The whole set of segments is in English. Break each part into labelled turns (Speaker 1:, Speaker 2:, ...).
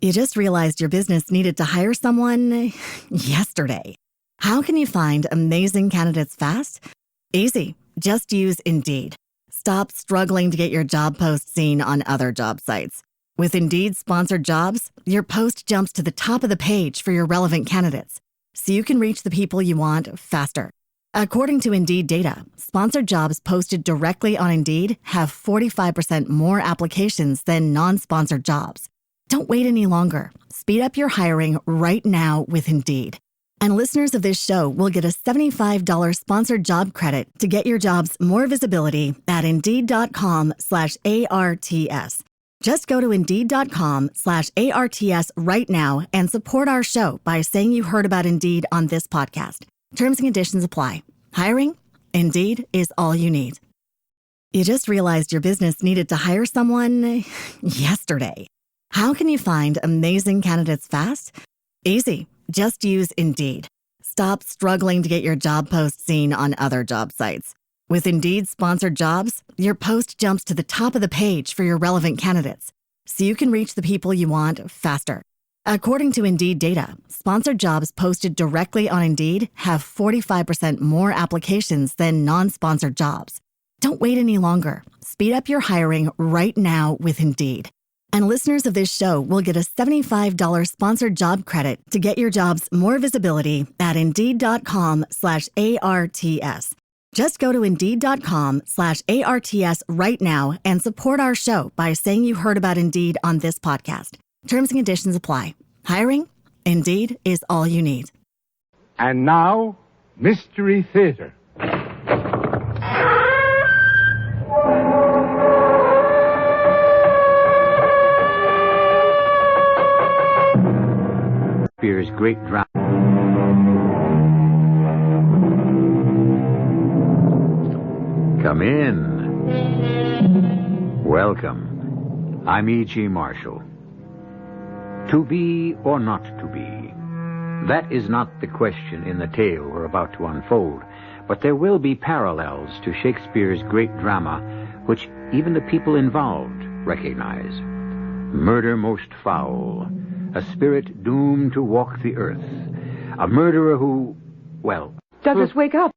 Speaker 1: You just realized your business needed to hire someone yesterday. How can you find amazing candidates fast? Easy. Just use Indeed. Stop struggling to get your job post seen on other job sites. With Indeed sponsored jobs, your post jumps to the top of the page for your relevant candidates, so you can reach the people you want faster. According to Indeed data, sponsored jobs posted directly on Indeed have 45% more applications than non-sponsored jobs. Don't wait any longer. Speed up your hiring right now with Indeed. And listeners of this show will get a $75 sponsored job credit to get your jobs more visibility at Indeed.com/ARTS. Just go to Indeed.com/ARTS right now and support our show by saying you heard about Indeed on this podcast. Terms and conditions apply. Hiring? Indeed is all you need. You just realized your business needed to hire someone yesterday. How can you find amazing candidates fast? Easy. Just use Indeed. Stop struggling to get your job post seen on other job sites. With Indeed sponsored jobs, your post jumps to the top of the page for your relevant candidates, so you can reach the people you want faster. According to Indeed data, sponsored jobs posted directly on Indeed have 45% more applications than non-sponsored jobs. Don't wait any longer. Speed up your hiring right now with Indeed. And listeners of this show will get a $75 sponsored job credit to get your jobs more visibility at Indeed.com/ARTS. Just go to Indeed.com/ARTS right now and support our show by saying you heard about Indeed on this podcast. Terms and conditions apply. Hiring? Indeed is all you need.
Speaker 2: And now, Mystery Theater.
Speaker 3: Shakespeare's great drama. Come in. Welcome. I'm E.G. Marshall. To be or not to be? That is not the question in the tale we're about to unfold, but there will be parallels to Shakespeare's great drama, which even the people involved recognize. Murder most foul, a spirit doomed to walk the earth, a murderer who, well...
Speaker 4: Douglas, wake up.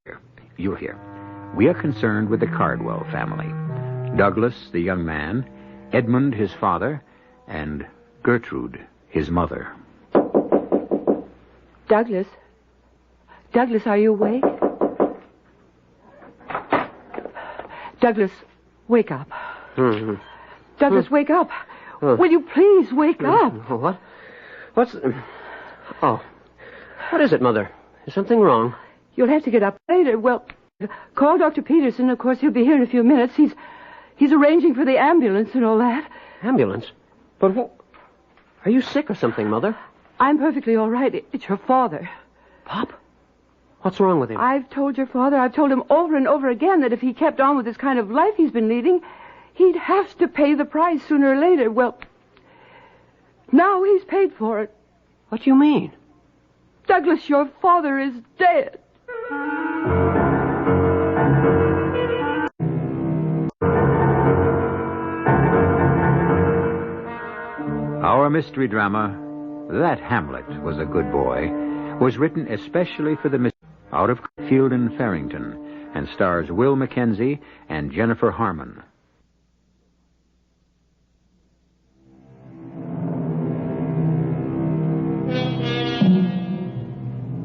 Speaker 3: You're here. We are concerned with the Cardwell family. Douglas, the young man, Edmund, his father, and Gertrude, his mother.
Speaker 4: Douglas? Douglas, are you awake? Douglas, wake up.
Speaker 5: Mm-hmm.
Speaker 4: Douglas, wake up. Will you please wake up?
Speaker 5: What? What's... Oh. What is it, Mother? Is something wrong?
Speaker 4: You'll have to get up later. Well, call Dr. Peterson. Of course, he'll be here in a few minutes. He's arranging for the ambulance and all that.
Speaker 5: Ambulance? But what... Are you sick or something, Mother?
Speaker 4: I'm perfectly all right. It's your father.
Speaker 5: Pop? What's wrong with him?
Speaker 4: I've told your father, I've told him over and over again that if he kept on with this kind of life he's been leading, he'd have to pay the price sooner or later. Well, now he's paid for it.
Speaker 5: What do you mean?
Speaker 4: Douglas, your father is dead.
Speaker 3: Our mystery drama, That Hamlet Was a Good Boy, was written especially for the out of Field and Farrington and stars Will Mackenzie and Jennifer Harmon.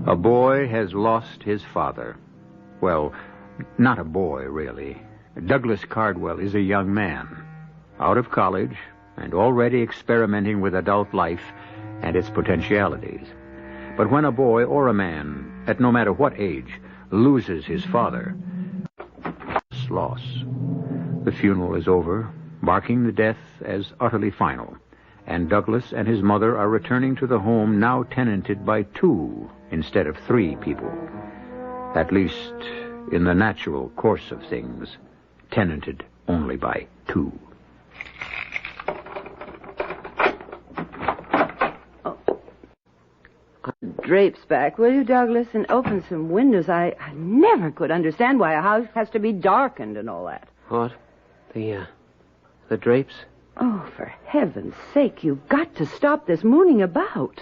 Speaker 3: A boy has lost his father. Well, not a boy, really. Douglas Cardwell is a young man, out of college and already experimenting with adult life and its potentialities. But when a boy or a man, at no matter what age, loses his father, loss. The funeral is over, marking the death as utterly final, and Douglas and his mother are returning to the home now tenanted by 2 instead of 3 people. At least, in the natural course of things, tenanted only by 2.
Speaker 4: Drapes back, will you, Douglas, and open some windows. I never could understand why a house has to be darkened and all that.
Speaker 5: What? The drapes?
Speaker 4: Oh, for heaven's sake, you've got to stop this mooning about.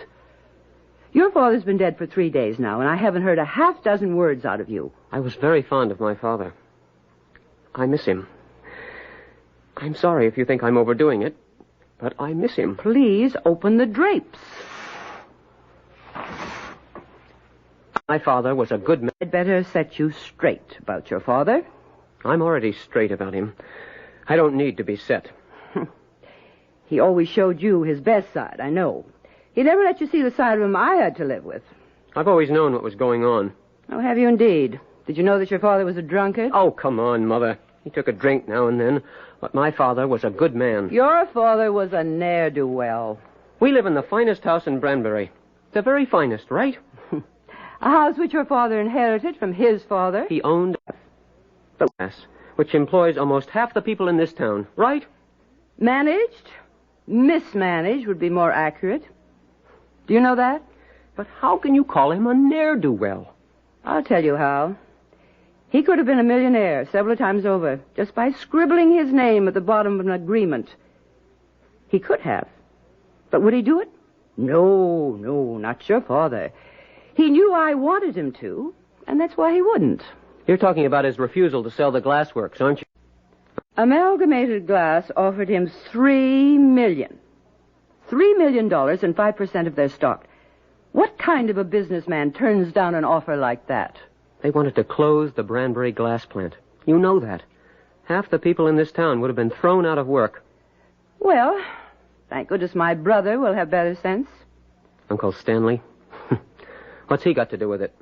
Speaker 4: Your father's been dead for 3 days now, and I haven't heard a half-dozen words out of you.
Speaker 5: I was very fond of my father. I miss him. I'm sorry if you think I'm overdoing it, but I miss him.
Speaker 4: Please open the drapes.
Speaker 5: My father was a good man.
Speaker 4: I'd better set you straight about your father.
Speaker 5: I'm already straight about him. I don't need to be set.
Speaker 4: He always showed you his best side, I know. He never let you see the side of him I had to live with.
Speaker 5: I've always known what was going on.
Speaker 4: Oh, have you indeed? Did you know that your father was a drunkard?
Speaker 5: Oh, come on, Mother. He took a drink now and then, but my father was a good man.
Speaker 4: Your father was a ne'er-do-well.
Speaker 5: We live in the finest house in Branbury. The very finest, right?
Speaker 4: A house which your father inherited from his father.
Speaker 5: He owned the glass, which employs almost half the people in this town, right?
Speaker 4: Managed? Mismanaged would be more accurate. Do you know that?
Speaker 5: But how can you call him a ne'er-do-well?
Speaker 4: I'll tell you how. He could have been a millionaire several times over, just by scribbling his name at the bottom of an agreement. He could have. But would he do it? No, not your father. He knew I wanted him to, and that's why he wouldn't.
Speaker 5: You're talking about his refusal to sell the glassworks, aren't you?
Speaker 4: Amalgamated Glass offered him $3 million. $3 million and 5% of their stock. What kind of a businessman turns down an offer like that?
Speaker 5: They wanted to close the Branbury glass plant. You know that. Half the people in this town would have been thrown out of work.
Speaker 4: Well, thank goodness my brother will have better sense.
Speaker 5: Uncle Stanley? What's he got to do with it?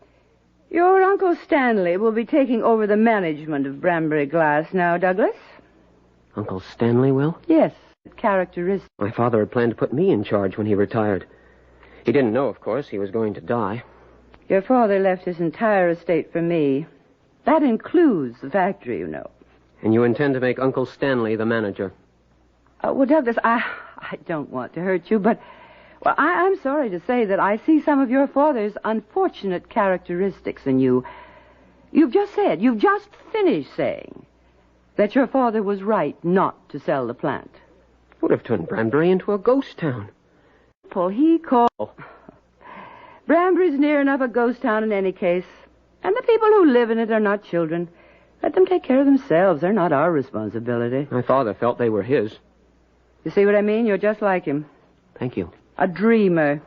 Speaker 4: Your Uncle Stanley will be taking over the management of Branbury Glass now, Douglas.
Speaker 5: Uncle Stanley will?
Speaker 4: Yes, characteristic.
Speaker 5: My father had planned to put me in charge when he retired. He didn't know, of course, he was going to die.
Speaker 4: Your father left his entire estate for me. That includes the factory, you know.
Speaker 5: And you intend to make Uncle Stanley the manager?
Speaker 4: Well, Douglas, I don't want to hurt you, but... Well, I'm sorry to say that I see some of your father's unfortunate characteristics in you. You've just finished saying that your father was right not to sell the plant.
Speaker 5: Would have turned Branbury into a ghost town.
Speaker 4: He called... Branbury's near enough a ghost town in any case. And the people who live in it are not children. Let them take care of themselves. They're not our responsibility.
Speaker 5: My father felt they were his.
Speaker 4: You see what I mean? You're just like him.
Speaker 5: Thank you.
Speaker 4: A dreamer.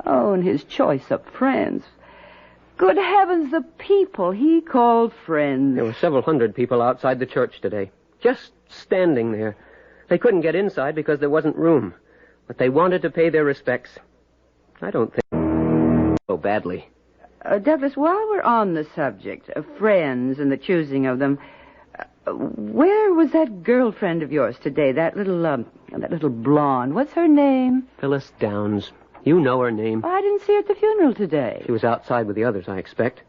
Speaker 4: Oh, and his choice of friends. Good heavens, the people he called friends.
Speaker 5: There were several hundred people outside the church today, just standing there. They couldn't get inside because there wasn't room, but they wanted to pay their respects. I don't think so badly.
Speaker 4: Douglas, while we're on the subject of friends and the choosing of them, where was that girlfriend of yours today? That little blonde. What's her name?
Speaker 5: Phyllis Downs. You know her name.
Speaker 4: Oh, I didn't see her at the funeral today.
Speaker 5: She was outside with the others, I expect.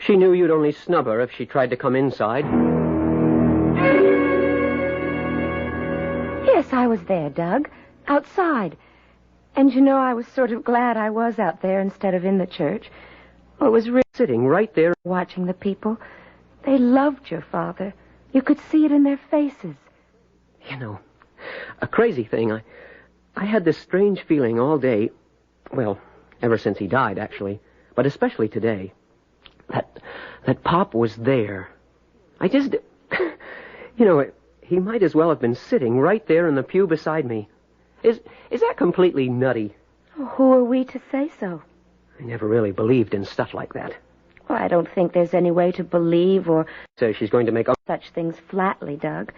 Speaker 5: She knew you'd only snub her if she tried to come inside.
Speaker 6: Yes, I was there, Doug. Outside. And you know, I was sort of glad I was out there instead of in the church. Oh, it was really
Speaker 5: sitting right there
Speaker 6: watching the people. They loved your father. You could see it in their faces.
Speaker 5: You know, a crazy thing. I had this strange feeling all day. Well, ever since he died, actually. But especially today. That Pop was there. I just... You know, he might as well have been sitting right there in the pew beside me. Is that completely nutty?
Speaker 6: Oh, who are we to say so?
Speaker 5: I never really believed in stuff like that.
Speaker 6: Well, I don't think there's any way to believe or...
Speaker 5: Says she's going to make...
Speaker 6: such things flatly, Doug.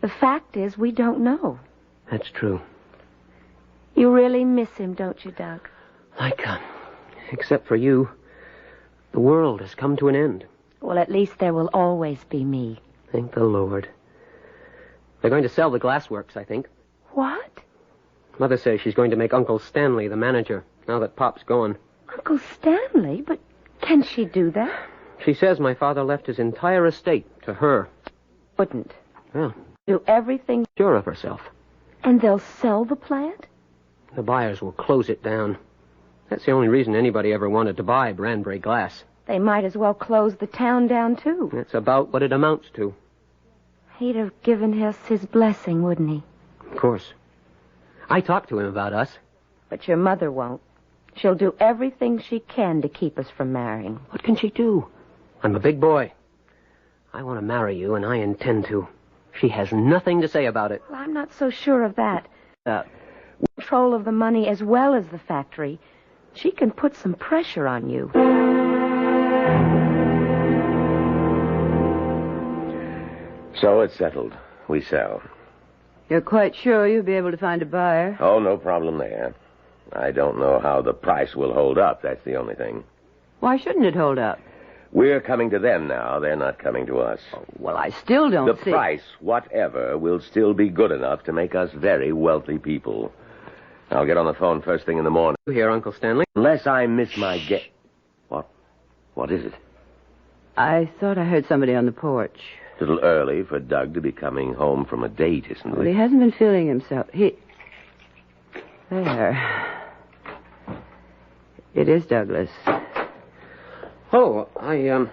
Speaker 6: The fact is, we don't know.
Speaker 5: That's true.
Speaker 6: You really miss him, don't you, Doug?
Speaker 5: Like, except for you, the world has come to an end.
Speaker 6: Well, at least there will always be me.
Speaker 5: Thank the Lord. They're going to sell the glassworks, I think.
Speaker 6: What?
Speaker 5: Mother says she's going to make Uncle Stanley the manager, now that Pop's gone.
Speaker 6: Uncle Stanley? But can she do that?
Speaker 5: She says my father left his entire estate to her.
Speaker 6: Wouldn't.
Speaker 5: Well,
Speaker 6: Do everything...
Speaker 5: sure of herself.
Speaker 6: And they'll sell the plant?
Speaker 5: The buyers will close it down. That's the only reason anybody ever wanted to buy Branbury Glass.
Speaker 6: They might as well close the town down, too.
Speaker 5: That's about what it amounts to.
Speaker 6: He'd have given us his blessing, wouldn't he?
Speaker 5: Of course. I talked to him about us.
Speaker 6: But your mother won't. She'll do everything she can to keep us from marrying.
Speaker 5: What can she do? I'm a big boy. I want to marry you, and I intend to. She has nothing to say about it.
Speaker 6: Well, I'm not so sure of that. Control of the money as well as the factory. She can put some pressure on you.
Speaker 7: So it's settled. We sell.
Speaker 4: You're quite sure you'll be able to find a buyer?
Speaker 7: Oh, no problem there. I don't know how the price will hold up. That's the only thing.
Speaker 4: Why shouldn't it hold up?
Speaker 7: We're coming to them now. They're not coming to us.
Speaker 4: Well, I still don't
Speaker 7: The
Speaker 4: see...
Speaker 7: price, whatever, will still be good enough to make us very wealthy people. I'll get on the phone first thing in the morning.
Speaker 5: You hear, Uncle Stanley?
Speaker 7: Unless I miss my guess. What? What is it?
Speaker 4: I thought I heard somebody on the porch.
Speaker 7: A little early for Doug to be coming home from a date, isn't
Speaker 4: Well,
Speaker 7: it?
Speaker 4: he hasn't been feeling himself. There. It is Douglas.
Speaker 5: Oh, I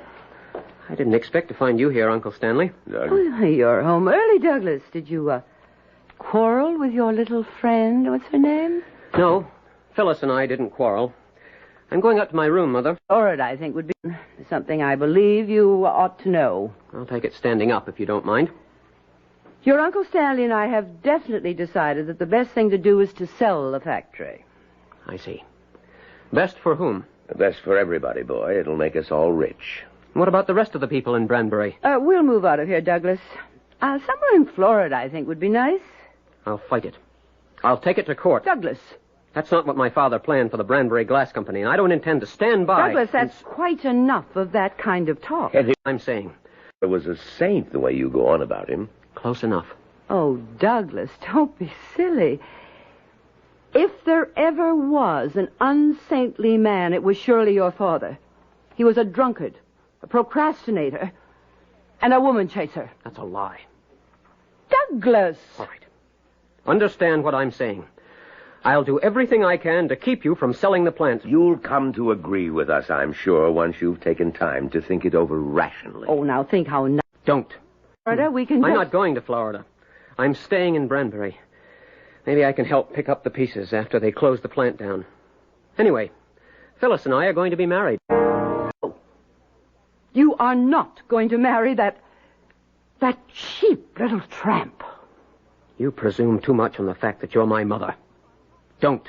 Speaker 5: didn't expect to find you here, Uncle Stanley.
Speaker 7: Doug?
Speaker 4: Oh, you're home early, Douglas. Did you, quarrel with your little friend? What's her name?
Speaker 5: No, Phyllis and I didn't quarrel. I'm going up to my room, Mother.
Speaker 4: Florida, I think, would be something I believe you ought to know.
Speaker 5: I'll take it standing up, if you don't mind.
Speaker 4: Your Uncle Stanley and I have definitely decided that the best thing to do is to sell the factory.
Speaker 5: I see. Best for whom?
Speaker 7: Best for everybody, boy. It'll make us all rich.
Speaker 5: What about the rest of the people in Branbury?
Speaker 4: We'll move out of here, Douglas. Somewhere in Florida, I think, would be nice.
Speaker 5: I'll fight it. I'll take it to court.
Speaker 4: Douglas.
Speaker 5: That's not what my father planned for the Branbury Glass Company, and I don't intend to stand by.
Speaker 4: Douglas, that's quite enough of that kind of talk.
Speaker 7: And
Speaker 5: I'm saying.
Speaker 7: he was a saint the way you go on about him.
Speaker 5: Close enough.
Speaker 4: Oh, Douglas, don't be silly. If there ever was an unsaintly man, it was surely your father. He was a drunkard, a procrastinator, and a woman chaser.
Speaker 5: That's a lie.
Speaker 4: Douglas!
Speaker 5: All right. Understand what I'm saying. I'll do everything I can to keep you from selling the plant.
Speaker 7: You'll come to agree with us, I'm sure, once you've taken time to think it over rationally.
Speaker 4: Oh, now think how nice.
Speaker 5: Don't.
Speaker 4: Florida, we can
Speaker 5: I'm
Speaker 4: just...
Speaker 5: not going to Florida. I'm staying in Branbury. Maybe I can help pick up the pieces after they close the plant down. Anyway, Phyllis and I are going to be married.
Speaker 4: You are not going to marry that cheap little tramp.
Speaker 5: You presume too much on the fact that you're my mother. Don't.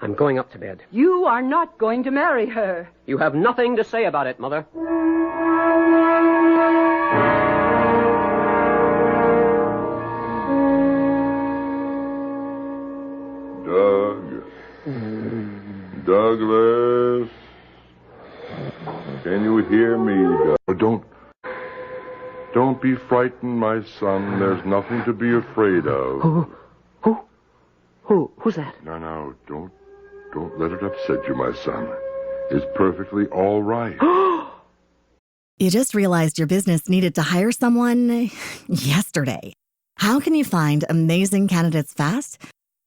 Speaker 5: I'm going up to bed.
Speaker 4: You are not going to marry her.
Speaker 5: You have nothing to say about it, Mother.
Speaker 8: Douglas. Can you hear me, Doug? Don't be frightened, my son. There's nothing to be afraid of.
Speaker 5: Who's that?
Speaker 8: No, don't let it upset you, my son. It's perfectly all right.
Speaker 1: You just realized your business needed to hire someone yesterday. How can you find amazing candidates fast?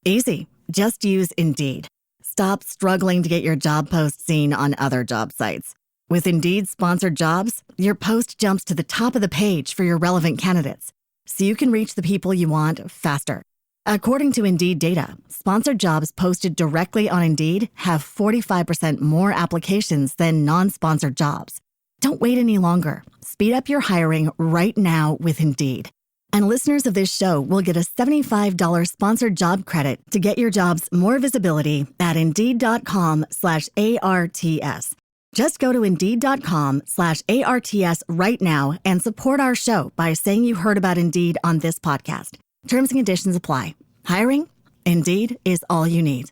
Speaker 1: Easy. Just use Indeed. Stop struggling to get your job post seen on other job sites. With Indeed sponsored jobs, your post jumps to the top of the page for your relevant candidates, so you can reach the people you want faster. According to Indeed data, sponsored jobs posted directly on Indeed have 45% more applications than non-sponsored jobs. Don't wait any longer. Speed up your hiring right now with Indeed. And listeners of this show will get a $75 sponsored job credit to get your jobs more visibility at Indeed.com/ARTS. Just go to Indeed.com/ARTS right now and support our show by saying you heard about Indeed on this podcast. Terms and conditions apply. Hiring? Indeed is all you need.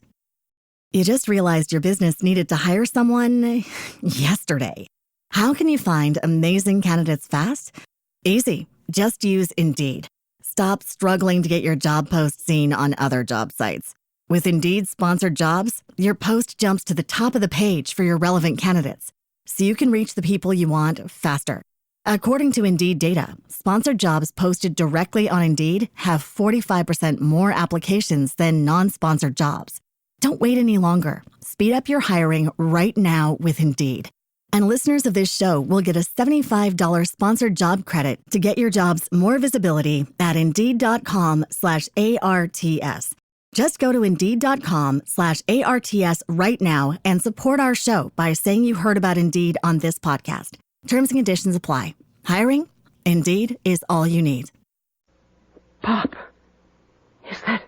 Speaker 1: You just realized your business needed to hire someone yesterday. How can you find amazing candidates fast? Easy. Just use Indeed. Stop struggling to get your job post seen on other job sites. With Indeed sponsored jobs, your post jumps to the top of the page for your relevant candidates, so you can reach the people you want faster. According to Indeed data, sponsored jobs posted directly on Indeed have 45% more applications than non-sponsored jobs. Don't wait any longer. Speed up your hiring right now with Indeed. And listeners of this show will get a $75 sponsored job credit to get your jobs more visibility at Indeed.com/ARTS. Just go to Indeed.com/ARTS right now and support our show by saying you heard about Indeed on this podcast. Terms and conditions apply. Hiring? Indeed is all you need.
Speaker 5: Pop, is that...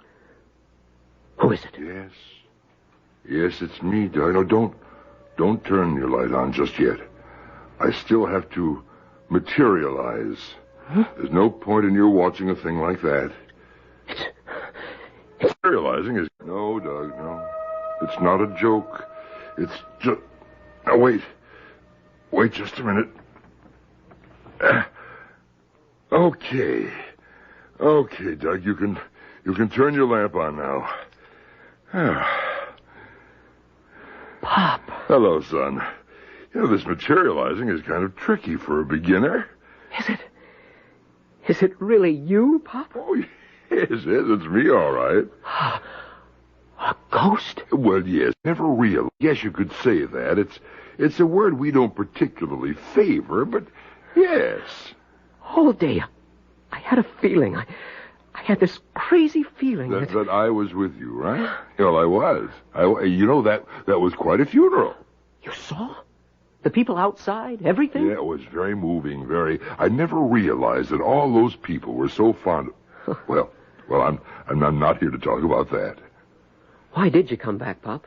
Speaker 5: Who is it?
Speaker 8: Yes. Yes, it's me, Doug. No, don't turn your light on just yet. I still have to materialize.
Speaker 5: Huh?
Speaker 8: There's no point in you watching a thing like that. Materializing is... No, Doug, no. It's not a joke. It's just... Now, wait. Wait just a minute. Okay. Okay, Doug, you can turn your lamp on now.
Speaker 5: Pop.
Speaker 8: Hello, son. You know, this materializing is kind of tricky for a beginner.
Speaker 5: Is it really you, Pop?
Speaker 8: Oh, yes, it's me, all right.
Speaker 5: A ghost?
Speaker 8: Well, yes, never real. Yes, you could say that. It's a word we don't particularly favor, but yes.
Speaker 5: All day, I had a feeling. I had this crazy feeling
Speaker 8: that I was with you, right? Well, I was. You know, that was quite a funeral.
Speaker 5: You saw? The people outside, everything?
Speaker 8: Yeah, it was very moving, very... I never realized that all those people were so fond of... Well, I'm not here to talk about that.
Speaker 5: Why did you come back, Pop?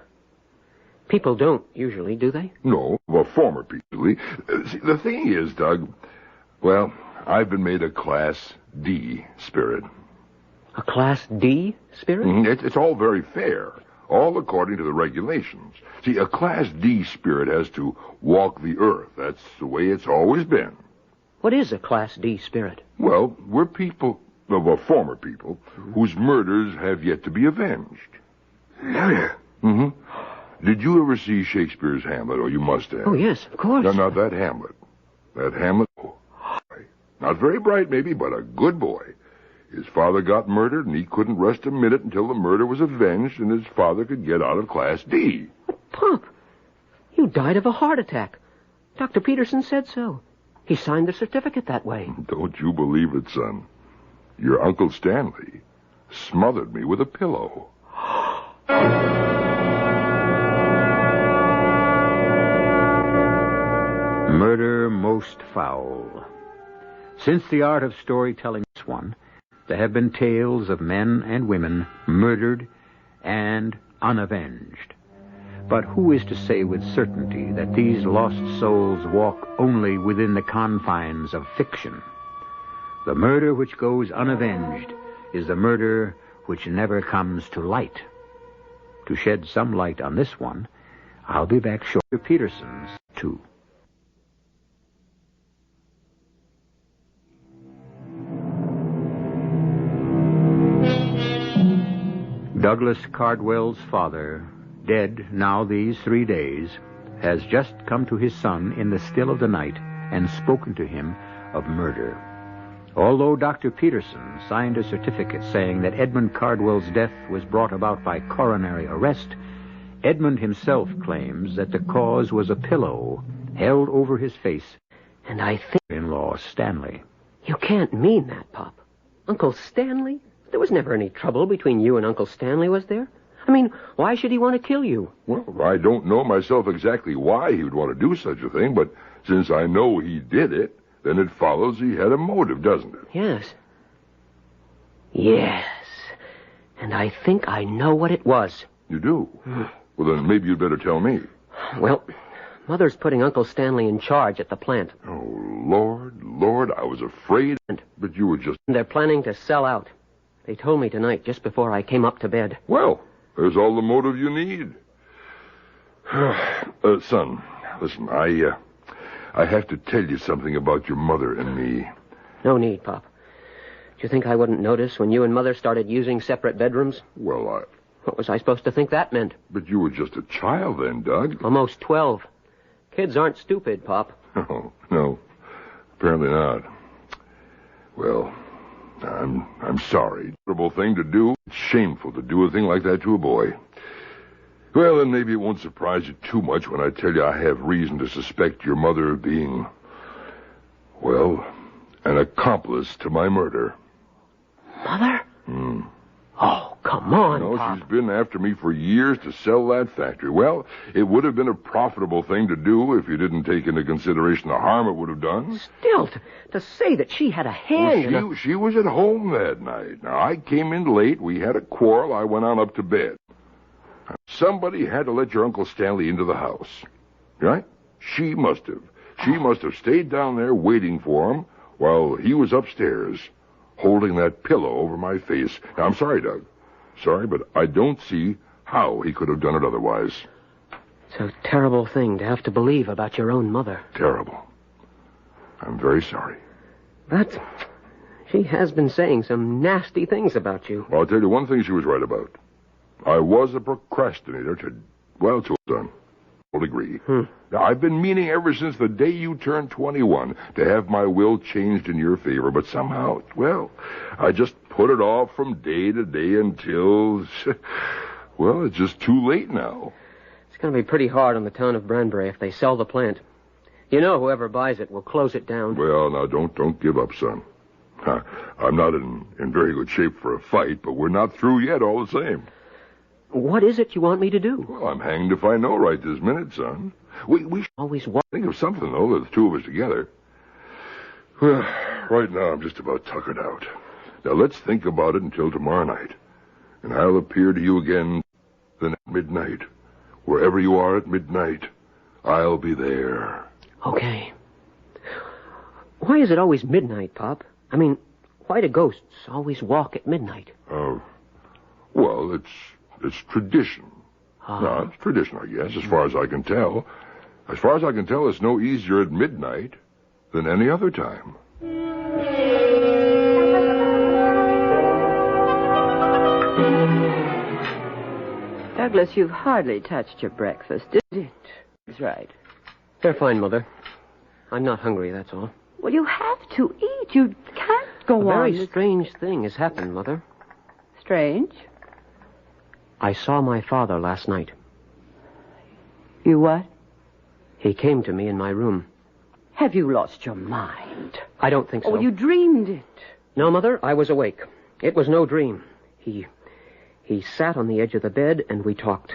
Speaker 5: People don't usually, do they?
Speaker 8: No, well, former people. See, the thing is, Doug, well, I've been made a Class D spirit.
Speaker 5: A Class D spirit?
Speaker 8: Mm-hmm. It's all very fair, all according to the regulations. See, a Class D spirit has to walk the earth. That's the way it's always been.
Speaker 5: What is a Class D spirit?
Speaker 8: Well, we're people, well, former people, whose murders have yet to be avenged.
Speaker 5: Murder?
Speaker 8: Mm-hmm. Did you ever see Shakespeare's Hamlet? Oh, you must have.
Speaker 5: Oh, yes, of course.
Speaker 8: No, not that Hamlet. That Hamlet, not very bright, maybe, but a good boy. His father got murdered, and he couldn't rest a minute until the murder was avenged and his father could get out of Class D.
Speaker 5: But, Pop, you died of a heart attack. Dr. Peterson said so. He signed the certificate that way.
Speaker 8: Don't you believe it, son? Your Uncle Stanley smothered me with a pillow.
Speaker 3: Murder most foul. Since the art of storytelling is one, there have been tales of men and women murdered and unavenged. But who is to say with certainty that these lost souls walk only within the confines of fiction? The murder which goes unavenged is the murder which never comes to light. To shed some light on this one, I'll be back shortly. Peterson's, too. Douglas Cardwell's father, dead now these 3 days, has just come to his son in the still of the night and spoken to him of murder. Although Dr. Peterson signed a certificate saying that Edmund Cardwell's death was brought about by coronary arrest, Edmund himself claims that the cause was a pillow held over his face.
Speaker 5: And I think...
Speaker 3: In-law Stanley.
Speaker 5: You can't mean that, Pop. Uncle Stanley? There was never any trouble between you and Uncle Stanley, was there? I mean, why should he want to kill you?
Speaker 8: Well, I don't know myself exactly why he would want to do such a thing, but since I know he did it, then it follows he had a motive, doesn't it?
Speaker 5: Yes. Yes. And I think I know what it was.
Speaker 8: You do? Well, then maybe you'd better tell me.
Speaker 5: Well, Mother's putting Uncle Stanley in charge at the plant.
Speaker 8: Oh, Lord, I was afraid. But you were just...
Speaker 5: They're planning to sell out. They told me tonight, just before I came up to bed.
Speaker 8: Well, there's all the motive you need. Son, listen, I have to tell you something about your mother and me.
Speaker 5: No need, Pop. Do you think I wouldn't notice when you and Mother started using separate bedrooms?
Speaker 8: Well,
Speaker 5: What was I supposed to think that meant?
Speaker 8: But you were just a child then, Doug.
Speaker 5: Almost 12. Kids aren't stupid, Pop.
Speaker 8: Oh, no. Apparently not. Well, I'm sorry. Terrible thing to do. It's shameful to do a thing like that to a boy. Well, then maybe it won't surprise you too much when I tell you I have reason to suspect your mother of being, well, an accomplice to my murder.
Speaker 5: Mother? Oh, come on, Pop.
Speaker 8: She's been after me for years to sell that factory. Well, it would have been a profitable thing to do if you didn't take into consideration the harm it would have done.
Speaker 5: Still, to say that she had a hand in
Speaker 8: She was at home that night. Now, I came in late. We had a quarrel. I went on up to bed. Somebody had to let your Uncle Stanley into the house. Right? She must have. She must have stayed down there waiting for him while he was upstairs, holding that pillow over my face. Now, I'm sorry, Doug. Sorry, but I don't see how he could have done it otherwise.
Speaker 5: It's a terrible thing to have to believe about your own mother.
Speaker 8: Terrible. I'm very sorry.
Speaker 5: But she has been saying some nasty things about you.
Speaker 8: Well, I'll tell you one thing she was right about. I was a procrastinator to done. I'll agree. Now, I've been meaning ever since the day you turned 21 to have my will changed in your favor, but somehow, well, I just put it off from day to day until, well, it's just too late now.
Speaker 5: It's going to be pretty hard on the town of Branbury if they sell the plant. You know whoever buys it will close it down.
Speaker 8: Well, now, don't give up, son. I'm not in very good shape for a fight, but we're not through yet all the same.
Speaker 5: What is it you want me to do?
Speaker 8: Well, I'm hanged if I know right this minute, son. We should
Speaker 5: always
Speaker 8: think of something, though, the two of us together. Well, right now I'm just about tuckered out. Now let's think about it until tomorrow night. And I'll appear to you again then at midnight. Wherever you are at midnight, I'll be there.
Speaker 5: Okay. Why is it always midnight, Pop? I mean, why do ghosts always walk at midnight?
Speaker 8: Well, it's tradition. No, it's tradition, I guess, as far as I can tell. As far as I can tell, it's no easier at midnight than any other time.
Speaker 4: Douglas, you've hardly touched your breakfast, did it? That's right.
Speaker 5: They're fine, Mother. I'm not hungry, that's all.
Speaker 4: Well, you have to eat. You can't go on.
Speaker 5: A very strange thing has happened, Mother.
Speaker 4: Strange?
Speaker 5: I saw my father last night.
Speaker 4: You what?
Speaker 5: He came to me in my room.
Speaker 4: Have you lost your mind?
Speaker 5: I don't think so.
Speaker 4: Oh, you dreamed it.
Speaker 5: No, Mother, I was awake. It was no dream. He sat on the edge of the bed and we talked.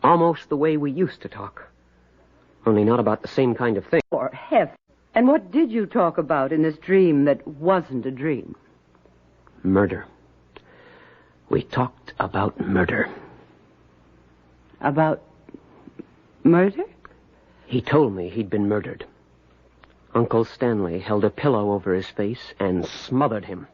Speaker 5: Almost the way we used to talk. Only not about the same kind of thing.
Speaker 4: For heaven. And what did you talk about in this dream that wasn't a dream?
Speaker 5: Murder. We talked about murder.
Speaker 4: About murder?
Speaker 5: He told me he'd been murdered. Uncle Stanley held a pillow over his face and smothered him.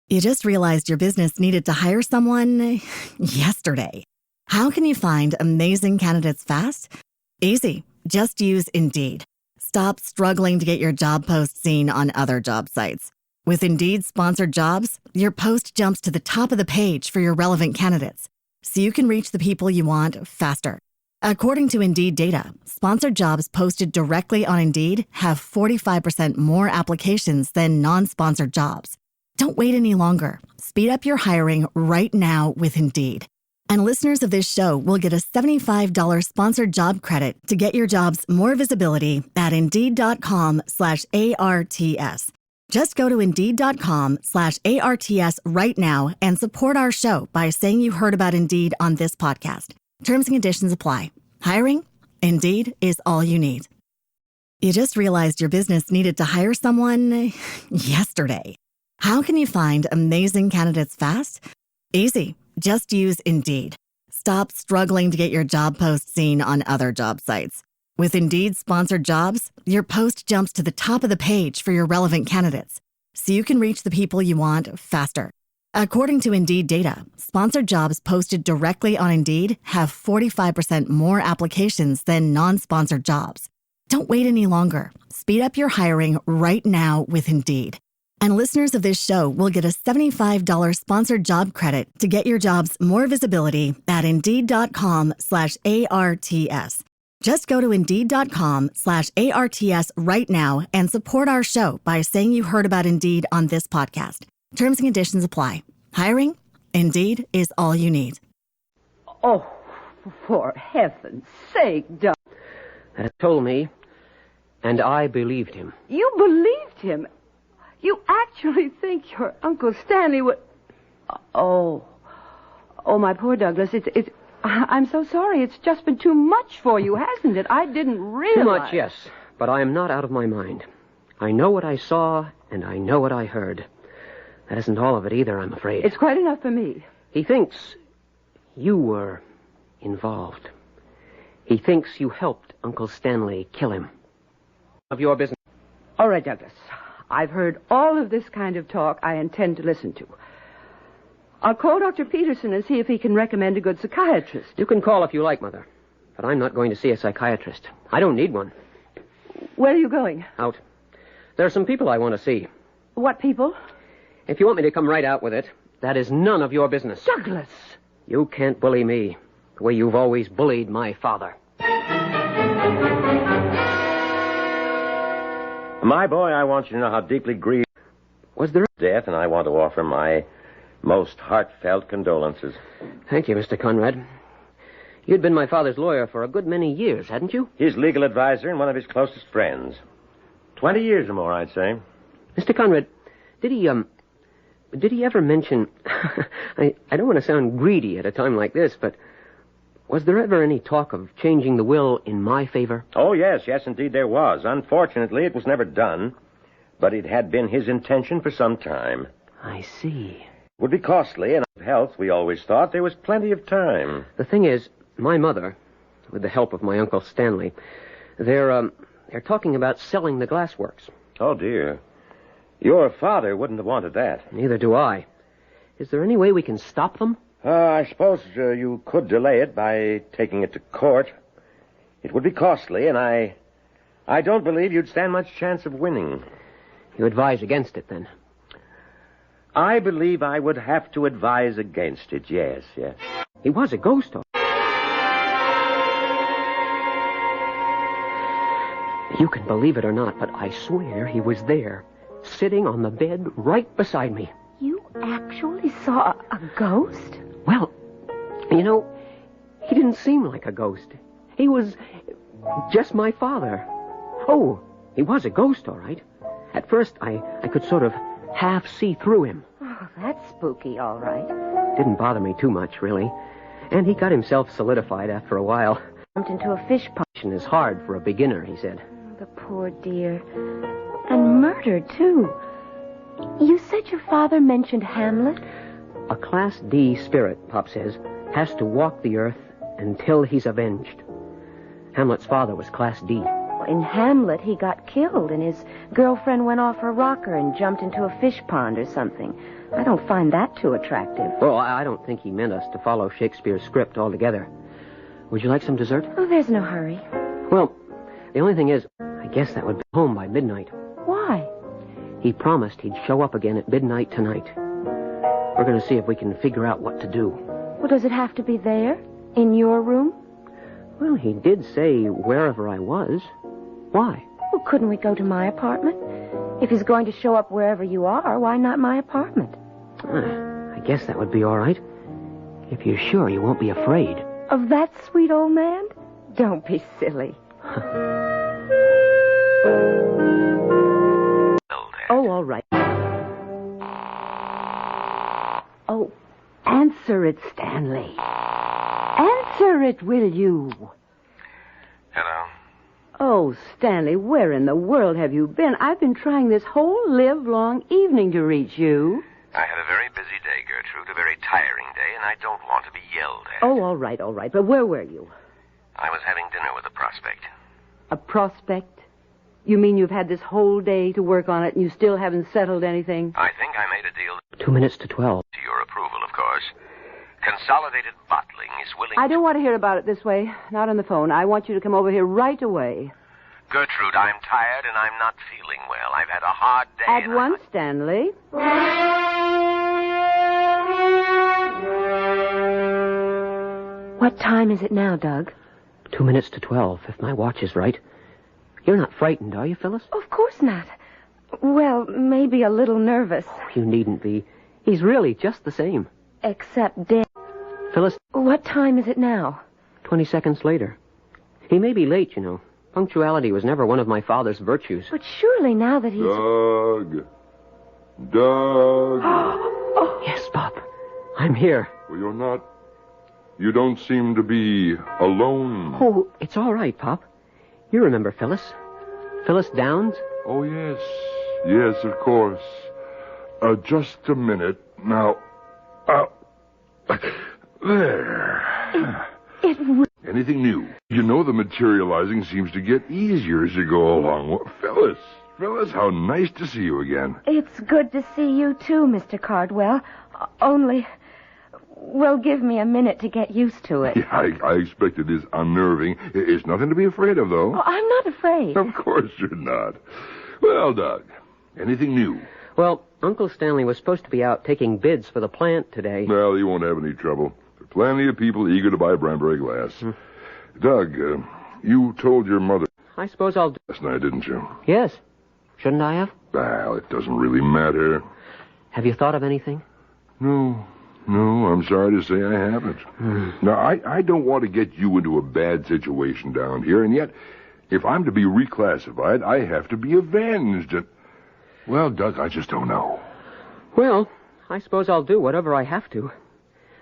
Speaker 1: You just realized your business needed to hire someone yesterday. How can you find amazing candidates fast? Easy. Just use Indeed. Stop struggling to get your job post seen on other job sites. With Indeed sponsored jobs, your post jumps to the top of the page for your relevant candidates, so you can reach the people you want faster. According to Indeed data, sponsored jobs posted directly on Indeed have 45% more applications than non-sponsored jobs. Don't wait any longer. Speed up your hiring right now with Indeed. And listeners of this show will get a $75 sponsored job credit to get your jobs more visibility at Indeed.com/ARTS. Just go to Indeed.com/ARTS right now and support our show by saying you heard about Indeed on this podcast. Terms and conditions apply. Hiring? Indeed is all you need. You just realized your business needed to hire someone yesterday. How can you find amazing candidates fast? Easy. Just use Indeed. Stop struggling to get your job post seen on other job sites. With Indeed sponsored jobs, your post jumps to the top of the page for your relevant candidates, so you can reach the people you want faster. According to Indeed data, sponsored jobs posted directly on Indeed have 45% more applications than non-sponsored jobs. Don't wait any longer. Speed up your hiring right now with Indeed. And listeners of this show will get a $75 sponsored job credit to get your jobs more visibility at Indeed.com/ARTS. Just go to Indeed.com/ARTS right now and support our show by saying you heard about Indeed on this podcast. Terms and conditions apply. Hiring? Indeed is all you need.
Speaker 4: Oh, For heaven's sake, Doug.
Speaker 5: That told me, and I believed him.
Speaker 4: You believed him? You actually think your Uncle Stanley would... Oh, my poor Douglas, I'm so sorry. It's just been too much for you, hasn't it? I didn't realize...
Speaker 5: Too much, yes, but I am not out of my mind. I know what I saw, and I know what I heard. That isn't all of it either, I'm afraid.
Speaker 4: It's quite enough for me.
Speaker 5: He thinks you were involved. He thinks you helped Uncle Stanley kill him. Of your business.
Speaker 4: All right, Douglas. I've heard all of this kind of talk I intend to listen to. I'll call Dr. Peterson and see if he can recommend a good psychiatrist.
Speaker 5: You can call if you like, Mother. But I'm not going to see a psychiatrist. I don't need one.
Speaker 4: Where are you going?
Speaker 5: Out. There are some people I want to see.
Speaker 4: What people?
Speaker 5: If you want me to come right out with it, that is none of your business.
Speaker 4: Douglas!
Speaker 5: You can't bully me the way you've always bullied my father.
Speaker 7: My boy, I want you to know how deeply grieved
Speaker 5: Was there...
Speaker 7: death, and I want to offer my most heartfelt condolences.
Speaker 5: Thank you, Mr. Conrad. You'd been my father's lawyer for a good many years, hadn't you?
Speaker 7: His legal advisor and one of his closest friends. 20 years or more, I'd say.
Speaker 5: Mr. Conrad, did he ever mention... I don't want to sound greedy at a time like this, but was there ever any talk of changing the will in my favor?
Speaker 7: Oh, yes, indeed there was. Unfortunately, it was never done, but it had been his intention for some time.
Speaker 5: I see.
Speaker 7: Would be costly, and of health, we always thought there was plenty of time.
Speaker 5: The thing is, my mother, with the help of my Uncle Stanley, they're talking about selling the glassworks.
Speaker 7: Oh, dear. Your father wouldn't have wanted that.
Speaker 5: Neither do I. Is there any way we can stop them?
Speaker 7: I suppose you could delay it by taking it to court. It would be costly, and I don't believe you'd stand much chance of winning.
Speaker 5: You advise against it, then?
Speaker 7: I believe I would have to advise against it, yes.
Speaker 5: He was a ghost, though. You can believe it or not, but I swear he was there, sitting on the bed right beside me.
Speaker 6: You actually saw a ghost?
Speaker 5: Well, you know, he didn't seem like a ghost. He was just my father. Oh, he was a ghost, all right. At first, I could sort of half see through him.
Speaker 6: Oh, that's spooky, all right.
Speaker 5: Didn't bother me too much, really. And he got himself solidified after a while.
Speaker 6: Jumped into a fish pond.
Speaker 5: Is hard for a beginner, he said.
Speaker 6: The poor dear. And murdered, too. You said your father mentioned Hamlet?
Speaker 5: A Class D spirit, Pop says, has to walk the earth until he's avenged. Hamlet's father was Class D.
Speaker 6: In Hamlet, he got killed, and his girlfriend went off her rocker and jumped into a fish pond or something. I don't find that too attractive.
Speaker 5: Well, I don't think he meant us to follow Shakespeare's script altogether. Would you like some dessert?
Speaker 6: Oh, there's no hurry.
Speaker 5: Well, the only thing is, I guess that would be home by midnight.
Speaker 6: Why?
Speaker 5: He promised he'd show up again at midnight tonight. We're going to see if we can figure out what to do.
Speaker 6: Well, does it have to be there? In your room?
Speaker 5: Well, he did say wherever I was. Why?
Speaker 6: Well, couldn't we go to my apartment? If he's going to show up wherever you are, why not my apartment?
Speaker 5: I guess that would be all right. If you're sure you won't be afraid.
Speaker 6: Of that sweet old man? Don't be silly.
Speaker 4: Oh, all right. Oh, answer it, Stanley. Answer it, will you?
Speaker 7: Hello?
Speaker 4: Oh, Stanley, where in the world have you been? I've been trying this whole live-long evening to reach you.
Speaker 7: I had a very busy day, Gertrude, a very tiring day, and I don't want to be yelled at.
Speaker 4: Oh, all right. But where were you?
Speaker 7: I was having dinner with a prospect.
Speaker 4: A prospect? You mean you've had this whole day to work on it and you still haven't settled anything?
Speaker 7: I think I made a deal
Speaker 5: 2 minutes to 12.
Speaker 7: to your approval, of course. Consolidated Bottling is willing
Speaker 4: I don't want to hear about it this way. Not on the phone. I want you to come over here right away.
Speaker 7: Gertrude, I'm tired and I'm not feeling well. I've had a hard day.
Speaker 4: At
Speaker 7: and
Speaker 4: once, Stanley.
Speaker 6: What time is it now, Doug?
Speaker 5: 2 minutes to 12, if my watch is right. You're not frightened, are you, Phyllis?
Speaker 6: Of course not. Well, maybe a little nervous.
Speaker 5: You needn't be. He's really just the same.
Speaker 6: Except dead.
Speaker 5: Phyllis,
Speaker 6: What time is it now?
Speaker 5: 20 seconds later. He may be late, you know. Punctuality was never one of my father's virtues.
Speaker 6: But surely now that he's...
Speaker 8: Doug. Doug.
Speaker 5: Oh, yes, Pop. I'm here.
Speaker 8: Well, you're not... You don't seem to be alone.
Speaker 5: Oh, it's all right, Pop. You remember Phyllis? Phyllis Downs?
Speaker 8: Oh, yes. Yes, of course. Just a minute. Now, there. Anything new? You know the materializing seems to get easier as you go along. Well, Phyllis, how nice to see you again.
Speaker 6: It's good to see you, too, Mr. Cardwell. Only... Well, give me a minute to get used to it.
Speaker 8: Yeah, I expect it is unnerving. It's nothing to be afraid of, though.
Speaker 6: Oh, I'm not afraid.
Speaker 8: Of course you're not. Well, Doug, anything new?
Speaker 5: Well, Uncle Stanley was supposed to be out taking bids for the plant today.
Speaker 8: Well, he won't have any trouble. There are plenty of people eager to buy Branbury glass. Doug, you told your mother
Speaker 5: I suppose I'll do...
Speaker 8: last night, didn't you?
Speaker 5: Yes. Shouldn't I have?
Speaker 8: Well, it doesn't really matter.
Speaker 5: Have you thought of anything?
Speaker 8: No, I'm sorry to say I haven't. Now, I don't want to get you into a bad situation down here, and yet, if I'm to be reclassified, I have to be avenged. And, well, Doug, I just don't know.
Speaker 5: Well, I suppose I'll do whatever I have to.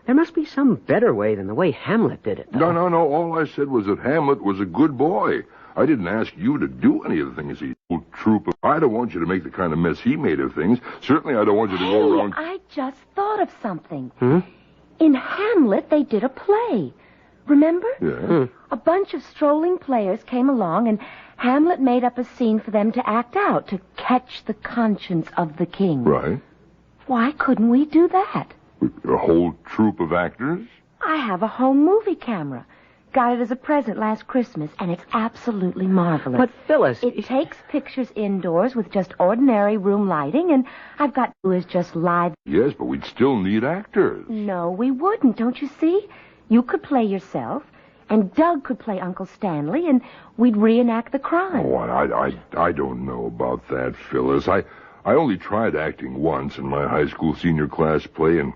Speaker 5: There must be some better way than the way Hamlet did it, though.
Speaker 8: No. All I said was that Hamlet was a good boy. I didn't ask you to do any of the things he did. Troop. I don't want you to make the kind of mess he made of things. Certainly I don't want you to go around...
Speaker 6: I just thought of something. In Hamlet, they did a play. Remember?
Speaker 8: Yeah.
Speaker 6: A bunch of strolling players came along, and Hamlet made up a scene for them to act out, to catch the conscience of the king.
Speaker 8: Right.
Speaker 6: Why couldn't we do that?
Speaker 8: A whole troupe of actors?
Speaker 6: I have a home movie camera. Got it as a present last Christmas, and it's absolutely marvelous.
Speaker 5: But, Phyllis...
Speaker 6: It takes pictures indoors with just ordinary room lighting, and I've got to do is just live...
Speaker 8: Yes, but we'd still need actors.
Speaker 6: No, we wouldn't, don't you see? You could play yourself, and Doug could play Uncle Stanley, and we'd reenact the crime.
Speaker 8: Oh, I don't know about that, Phyllis. I only tried acting once in my high school senior class play, and...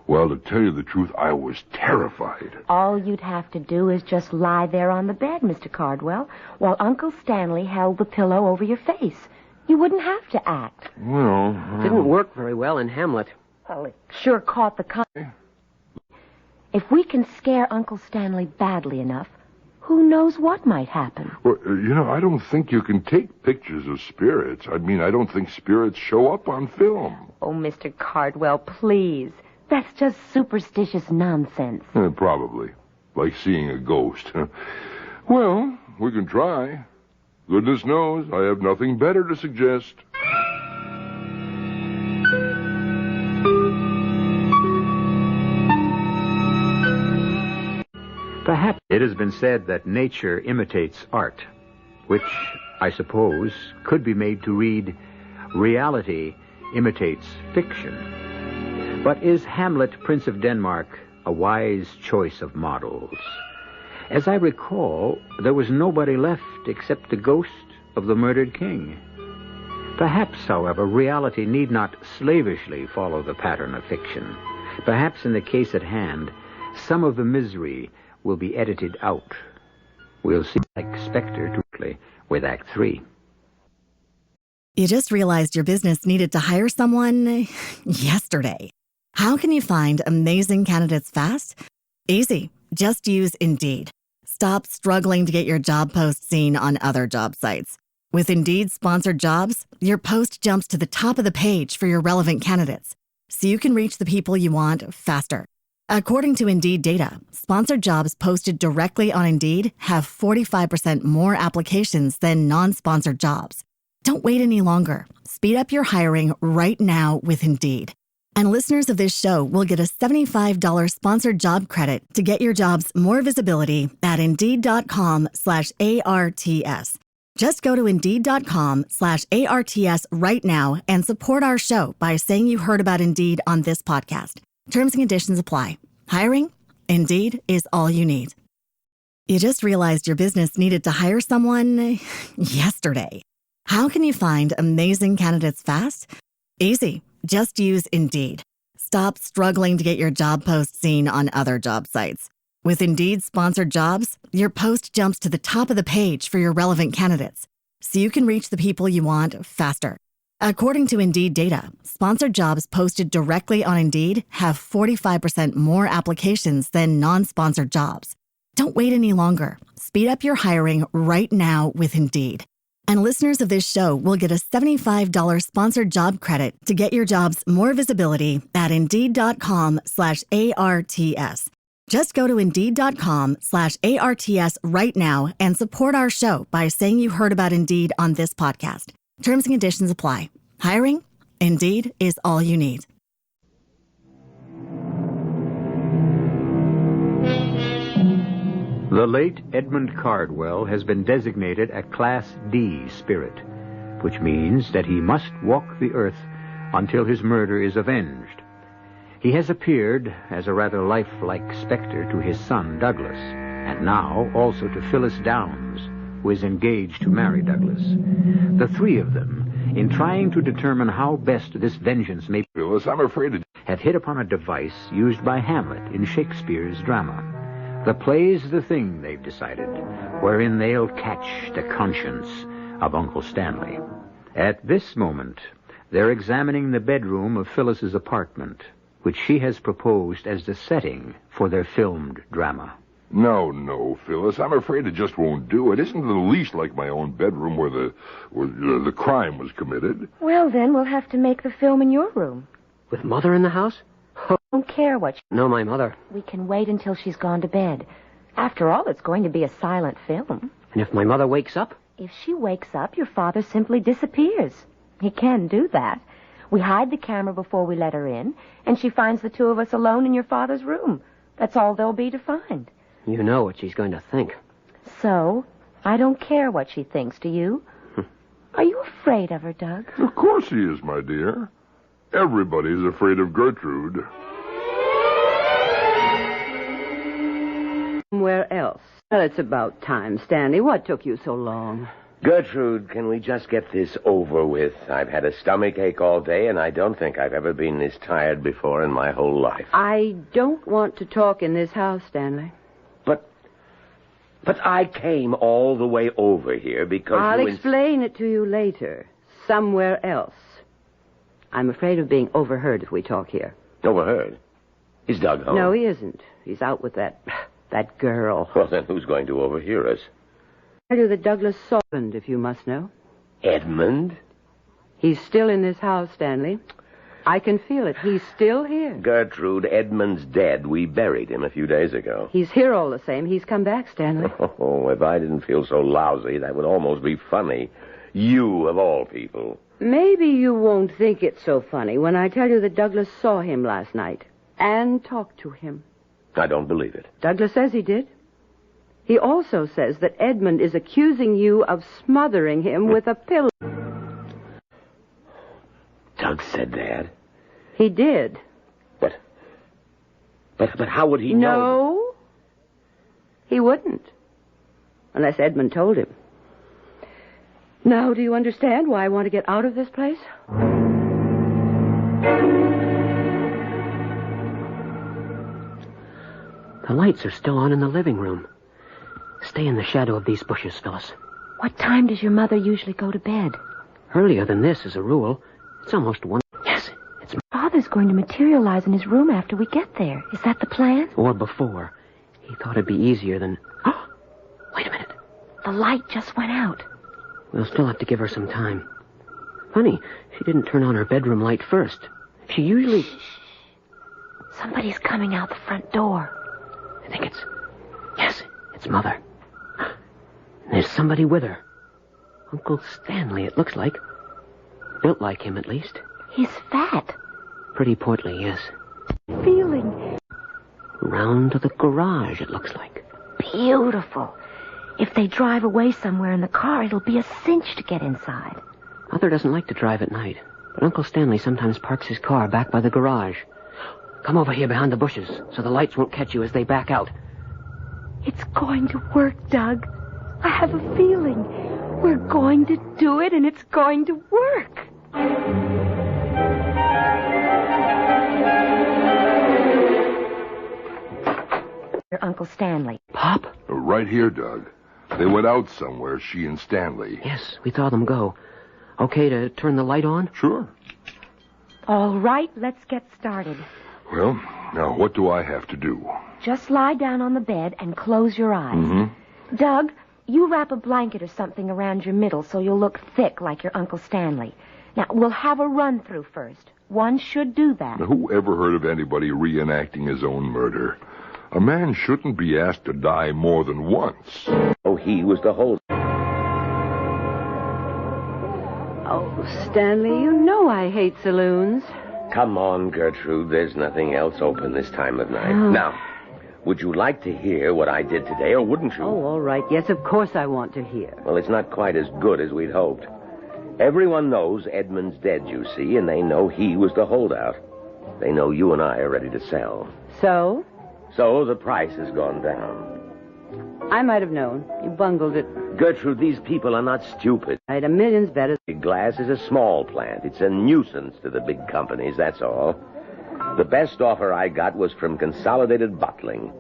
Speaker 8: Well, to tell you the truth, I was terrified.
Speaker 6: All you'd have to do is just lie there on the bed, Mr. Cardwell, while Uncle Stanley held the pillow over your face. You wouldn't have to act.
Speaker 8: Well...
Speaker 5: Didn't work very well in Hamlet.
Speaker 6: Well, it sure caught the... If we can scare Uncle Stanley badly enough, who knows what might happen?
Speaker 8: Well, I don't think you can take pictures of spirits. I mean, I don't think spirits show up on film.
Speaker 6: Oh, Mr. Cardwell, please. That's just superstitious nonsense.
Speaker 8: Probably. Like seeing a ghost. Well, we can try. Goodness knows, I have nothing better to suggest.
Speaker 3: Perhaps it has been said that nature imitates art, which, I suppose, could be made to read, reality imitates fiction. But is Hamlet, Prince of Denmark, a wise choice of models? As I recall, there was nobody left except the ghost of the murdered king. Perhaps, however, reality need not slavishly follow the pattern of fiction. Perhaps in the case at hand, some of the misery will be edited out. We'll see like Spectre with Act 3.
Speaker 1: You just realized your business needed to hire someone yesterday. How can you find amazing candidates fast? Easy. Just use Indeed. Stop struggling to get your job post seen on other job sites. With Indeed sponsored jobs, your post jumps to the top of the page for your relevant candidates, so you can reach the people you want faster. According to Indeed data, sponsored jobs posted directly on Indeed have 45% more applications than non-sponsored jobs. Don't wait any longer. Speed up your hiring right now with Indeed. And listeners of this show will get a $75 sponsored job credit to get your jobs more visibility at Indeed.com/ARTS. Just go to Indeed.com/ARTS right now and support our show by saying you heard about Indeed on this podcast. Terms and conditions apply. Hiring? Indeed is all you need. You just realized your business needed to hire someone yesterday. How can you find amazing candidates fast? Easy. Just use Indeed. Stop struggling to get your job post seen on other job sites. With Indeed sponsored jobs, your post jumps to the top of the page for your relevant candidates, so you can reach the people you want faster. According to Indeed data, sponsored jobs posted directly on Indeed have 45% more applications than non-sponsored jobs. Don't wait any longer. Speed up your hiring right now with Indeed. And listeners of this show will get a $75 sponsored job credit to get your jobs more visibility at Indeed.com/ARTS. Just go to Indeed.com/ARTS right now and support our show by saying you heard about Indeed on this podcast. Terms and conditions apply. Hiring? Indeed is all you need.
Speaker 3: The late Edmund Cardwell has been designated a Class D spirit, which means that he must walk the earth until his murder is avenged. He has appeared as a rather lifelike specter to his son, Douglas, and now also to Phyllis Downs, who is engaged to marry Douglas. The three of them, in trying to determine how best this vengeance may...
Speaker 8: Phyllis, I'm afraid
Speaker 3: have hit upon a device used by Hamlet in Shakespeare's drama. The play's the thing, they've decided, wherein they'll catch the conscience of Uncle Stanley. At this moment, they're examining the bedroom of Phyllis's apartment, which she has proposed as the setting for their filmed drama.
Speaker 8: No, Phyllis. I'm afraid it just won't do. It isn't in the least like my own bedroom where the crime was committed.
Speaker 6: Well, then we'll have to make the film in your room.
Speaker 5: With Mother in the house?
Speaker 6: Don't care what
Speaker 5: No, my mother.
Speaker 6: We can wait until she's gone to bed. After all, it's going to be a silent film.
Speaker 5: And if my mother wakes up?
Speaker 6: If she wakes up, your father simply disappears. He can do that. We hide the camera before we let her in, and she finds the two of us alone in your father's room. That's all there'll be to find.
Speaker 5: You know what she's going to think.
Speaker 6: So, I don't care what she thinks, do you? Are you afraid of her, Doug?
Speaker 8: Of course he is, my dear. Everybody's afraid of Gertrude.
Speaker 4: Somewhere else. Well, it's about time, Stanley. What took you so long?
Speaker 7: Gertrude, can we just get this over with? I've had a stomach ache all day, and I don't think I've ever been this tired before in my whole life.
Speaker 4: I don't want to talk in this house, Stanley.
Speaker 7: But I came all the way over here because
Speaker 4: I'll explain it to you later. Somewhere else. I'm afraid of being overheard if we talk here.
Speaker 7: Overheard? Is Doug home?
Speaker 4: No, he isn't. He's out with that girl.
Speaker 7: Well, then who's going to overhear us?
Speaker 4: I'll tell you that Douglas saw Edmund, if you must know.
Speaker 7: Edmund?
Speaker 4: He's still in this house, Stanley. I can feel it. He's still here.
Speaker 7: Gertrude, Edmund's dead. We buried him a few days ago.
Speaker 4: He's here all the same. He's come back, Stanley.
Speaker 7: Oh, if I didn't feel so lousy, that would almost be funny. You, of all people.
Speaker 4: Maybe you won't think it's so funny when I tell you that Douglas saw him last night and talked to him.
Speaker 7: I don't believe it.
Speaker 4: Douglas says he did. He also says that Edmund is accusing you of smothering him with a pillow.
Speaker 7: Doug said that.
Speaker 4: He did.
Speaker 7: But how would he know?
Speaker 4: No, he wouldn't. Unless Edmund told him. Now, do you understand why I want to get out of this place?
Speaker 5: The lights are still on in the living room. Stay in the shadow of these bushes, Phyllis.
Speaker 6: What time does your mother usually go to bed?
Speaker 5: Earlier than this, as a rule. It's almost 1. Yes, it's...
Speaker 6: Father's going to materialize in his room after we get there. Is that the plan?
Speaker 5: Or before. He thought it'd be easier than... Oh, wait a minute.
Speaker 6: The light just went out.
Speaker 5: We'll still have to give her some time. Funny, she didn't turn on her bedroom light first. She usually...
Speaker 6: Shh. Somebody's coming out the front door.
Speaker 5: I think it's... Yes, it's Mother. There's somebody with her. Uncle Stanley, it looks like. Built like him, at least.
Speaker 6: He's fat.
Speaker 5: Pretty portly, yes.
Speaker 6: Feeling.
Speaker 5: Round to the garage, it looks like.
Speaker 6: Beautiful. If they drive away somewhere in the car, it'll be a cinch to get inside.
Speaker 5: Mother doesn't like to drive at night, but Uncle Stanley sometimes parks his car back by the garage. Come over here behind the bushes so the lights won't catch you as they back out.
Speaker 6: It's going to work, Doug. I have a feeling. We're going to do it, and it's going to work. Your Uncle Stanley.
Speaker 5: Pop?
Speaker 8: Right here, Doug. They went out somewhere, she and Stanley.
Speaker 5: Yes, we saw them go. Okay to turn the light on?
Speaker 8: Sure.
Speaker 6: All right, let's get started.
Speaker 8: Well, now what do I have to do?
Speaker 6: Just lie down on the bed and close your eyes.
Speaker 8: Mm-hmm.
Speaker 6: Doug, you wrap a blanket or something around your middle so you'll look thick like your Uncle Stanley. Now, we'll have a run-through first. One should do that.
Speaker 8: Now, who ever heard of anybody reenacting his own murder? A man shouldn't be asked to die more than once.
Speaker 7: Oh, he was the whole...
Speaker 4: Oh, Stanley, you know I hate saloons.
Speaker 7: Come on, Gertrude. There's nothing else open this time of night.
Speaker 4: Oh.
Speaker 7: Now, would you like to hear what I did today, or wouldn't you?
Speaker 4: Oh, all right. Yes, of course I want to hear.
Speaker 7: Well, it's not quite as good as we'd hoped. Everyone knows Edmund's dead, you see, and they know he was the holdout. They know you and I are ready to sell.
Speaker 4: So?
Speaker 7: So the price has gone down.
Speaker 4: I might have known. You bungled it.
Speaker 7: Gertrude, these people are not stupid.
Speaker 4: Right, a million's better.
Speaker 7: Big Glass is a small plant. It's a nuisance to the big companies, that's all. The best offer I got was from Consolidated Bottling.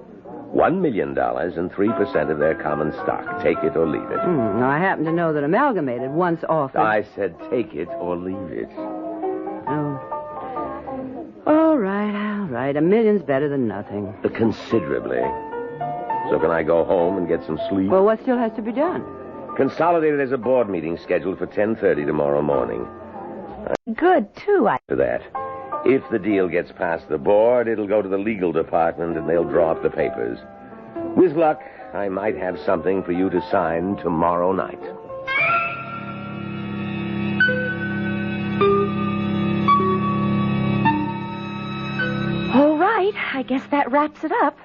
Speaker 7: $1 million and 3% of their common stock. Take it or leave it.
Speaker 4: Now, I happen to know that Amalgamated once offered...
Speaker 7: I said take it or leave it.
Speaker 4: Oh. All right. A million's better than nothing.
Speaker 7: Considerably. So can I go home and get some sleep?
Speaker 4: Well, what still has to be done?
Speaker 7: Consolidated has a board meeting scheduled for 10:30 tomorrow morning.
Speaker 6: Good, too.
Speaker 7: For that. If the deal gets past the board, it'll go to the legal department and they'll draw up the papers. With luck, I might have something for you to sign tomorrow night.
Speaker 6: All right, I guess that wraps it up.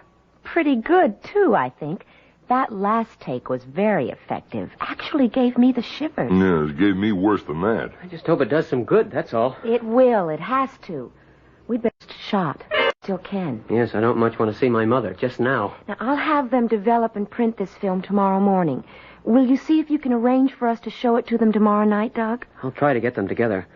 Speaker 6: Pretty good, too, I think. That last take was very effective. Actually gave me the shivers.
Speaker 8: Yeah, it gave me worse than that.
Speaker 5: I just hope it does some good, that's all.
Speaker 6: It will. It has to. We'd best shot. Still can.
Speaker 5: Yes, I don't much want to see my mother, just now.
Speaker 6: Now, I'll have them develop and print this film tomorrow morning. Will you see if you can arrange for us to show it to them tomorrow night, Doug?
Speaker 5: I'll try to get them together.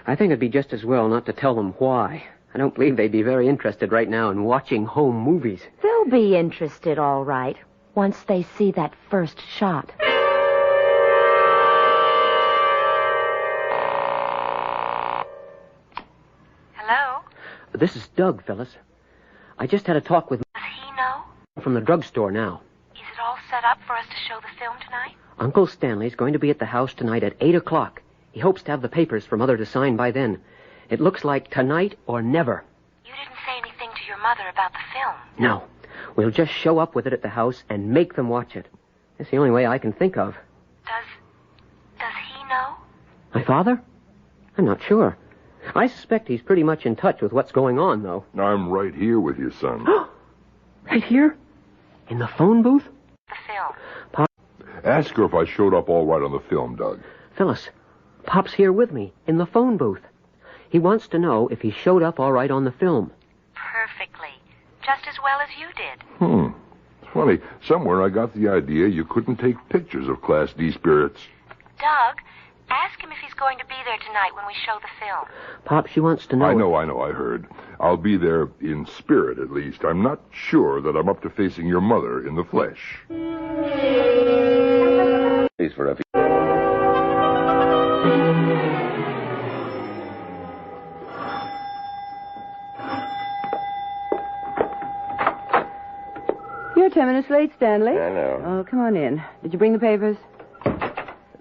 Speaker 5: I think it'd be just as well not to tell them why. I don't believe they'd be very interested right now in watching home movies.
Speaker 6: They'll be interested, all right, once they see that first shot.
Speaker 9: Hello?
Speaker 5: This is Doug, Phyllis. I just had a talk with...
Speaker 9: Does he know?
Speaker 5: from the drugstore now.
Speaker 9: Is it all set up for us to show the film tonight?
Speaker 5: Uncle Stanley's going to be at the house tonight at 8 o'clock. He hopes to have the papers for Mother to sign by then. It looks like tonight or never.
Speaker 9: You didn't say anything to your mother about the film.
Speaker 5: No. We'll just show up with it at the house and make them watch it. That's the only way I can think of.
Speaker 9: Does he know?
Speaker 5: My father? I'm not sure. I suspect he's pretty much in touch with what's going on, though.
Speaker 8: I'm right here with you, son.
Speaker 5: Right here? In the phone booth?
Speaker 9: The film.
Speaker 5: Pop,
Speaker 8: Ask her if I showed up all right on the film, Doug.
Speaker 5: Phyllis, Pop's here with me, in the phone booth. He wants to know if he showed up all right on the film.
Speaker 9: Perfectly. Just as well as you did.
Speaker 8: Funny, somewhere I got the idea you couldn't take pictures of Class D spirits.
Speaker 9: Doug, ask him if he's going to be there tonight when we show the film.
Speaker 5: Pop, she wants to know...
Speaker 8: I know, I heard. I'll be there in spirit, at least. I'm not sure that I'm up to facing your mother in the flesh.
Speaker 7: Please, for a few...
Speaker 4: You're 10 minutes late, Stanley.
Speaker 7: I know.
Speaker 4: Oh, come on in. Did you bring the papers?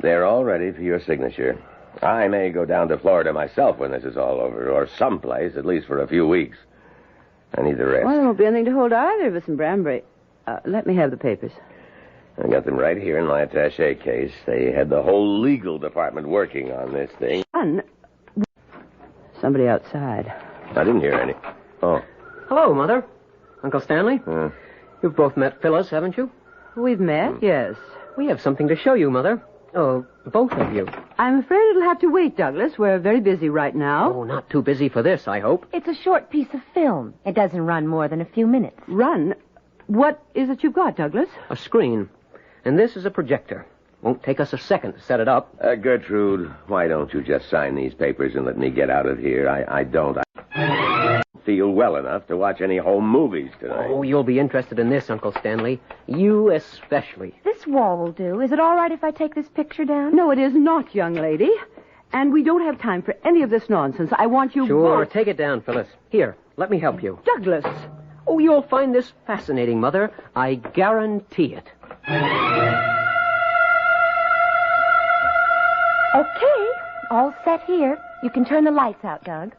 Speaker 7: They're all ready for your signature. I may go down to Florida myself when this is all over, or someplace, at least for a few weeks. I need the rest.
Speaker 4: Well, there won't be anything to hold either of us in Branbury. Let me have the papers.
Speaker 7: I got them right here in my attaché case. They had the whole legal department working on this thing.
Speaker 4: Somebody outside.
Speaker 7: I didn't hear any. Oh.
Speaker 5: Hello, Mother. Uncle Stanley.
Speaker 7: Uh,
Speaker 5: You've both met Phyllis, haven't you?
Speaker 4: We've met, yes.
Speaker 5: We have something to show you, Mother. Oh, both of you.
Speaker 4: I'm afraid it'll have to wait, Douglas. We're very busy right now.
Speaker 5: Oh, not too busy for this, I hope.
Speaker 6: It's a short piece of film. It doesn't run more than a few minutes.
Speaker 4: Run? What is it you've got, Douglas?
Speaker 5: A screen. And this is a projector. Won't take us a second to set it up.
Speaker 7: Gertrude, why don't you just sign these papers and let me get out of here? I don't feel feel well enough to watch any home movies tonight.
Speaker 5: Oh, you'll be interested in this, Uncle Stanley. You especially.
Speaker 6: This wall will do. Is it all right if I take this picture down?
Speaker 4: No, it is not, young lady. And we don't have time for any of this nonsense. I want you
Speaker 5: Sure,
Speaker 4: both...
Speaker 5: take it down, Phyllis. Here, let me help you.
Speaker 4: Douglas!
Speaker 5: Oh, you'll find this fascinating, Mother. I guarantee it.
Speaker 6: Okay, all set here. You can turn the lights out, Doug.